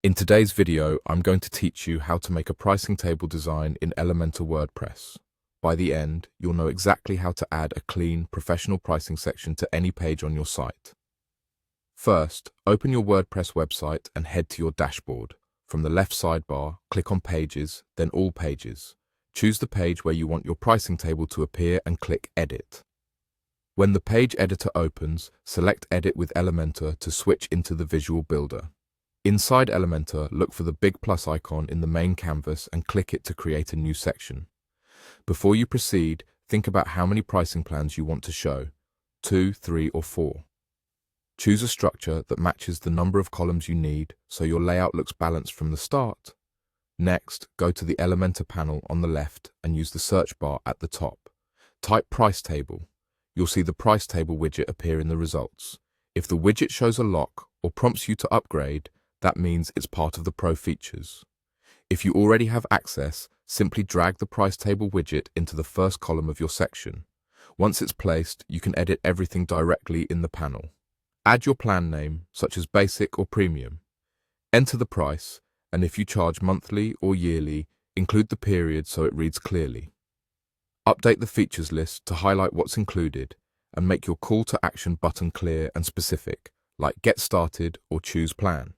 In today's video, I'm going to teach you how to make a pricing table design in Elementor WordPress. By the end, you'll know exactly how to add a clean, professional pricing section to any page on your site. First, open your WordPress website and head to your dashboard. From the left sidebar, click on Pages, then All Pages. Choose the page where you want your pricing table to appear and click Edit. When the page editor opens, select Edit with Elementor to switch into the visual builder. Inside Elementor, look for the big plus icon in the main canvas and click it to create a new section. Before you proceed, think about how many pricing plans you want to show, 2, 3, or 4. Choose a structure that matches the number of columns you need so your layout looks balanced from the start. Next, go to the Elementor panel on the left and use the search bar at the top. Type Price Table. You'll see the Price Table widget appear in the results. If the widget shows a lock or prompts you to upgrade, that means it's part of the Pro features. If you already have access, simply drag the price table widget into the first column of your section. Once it's placed, you can edit everything directly in the panel. Add your plan name, such as Basic or Premium. Enter the price, and if you charge monthly or yearly, include the period so it reads clearly. Update the features list to highlight what's included, and make your call to action button clear and specific, like Get Started or Choose Plan.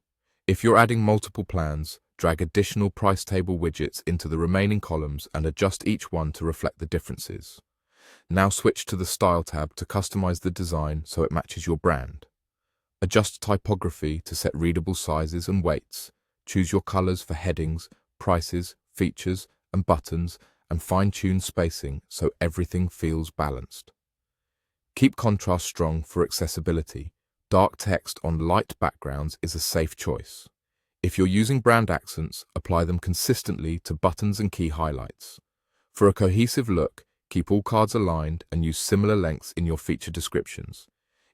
If you're adding multiple plans, drag additional price table widgets into the remaining columns and adjust each one to reflect the differences. Now switch to the Style tab to customize the design so it matches your brand. Adjust typography to set readable sizes and weights. Choose your colors for headings, prices, features, and buttons, and fine-tune spacing so everything feels balanced. Keep contrast strong for accessibility. Dark text on light backgrounds is a safe choice. If you're using brand accents, apply them consistently to buttons and key highlights. For a cohesive look, keep all cards aligned and use similar lengths in your feature descriptions.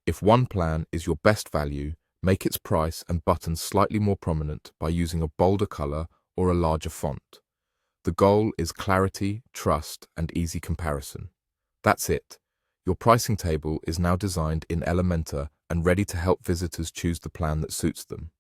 If one plan is your best value, make its price and buttons slightly more prominent by using a bolder color or a larger font. The goal is clarity, trust, and easy comparison. That's it. Your pricing table is now designed in Elementor and ready to help visitors choose the plan that suits them.